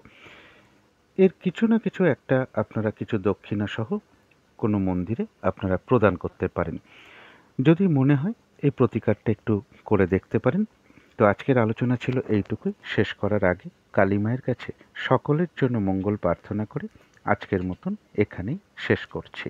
এর কিছু না কিছু একটা আপনারা কিছু দক্ষিণা সহ কোনো মন্দিরে আপনারা প্রদান করতে পারেন। যদি মনে হয় এই প্রতিকারটা একটু করে দেখতে পারেন। তো আজকের আলোচনা ছিল এইটুকুই। শেষ করার আগে কালী মায়ের কাছে সকলের জন্য মঙ্গল প্রার্থনা করে আজকের মতন এখানেই শেষ করছি।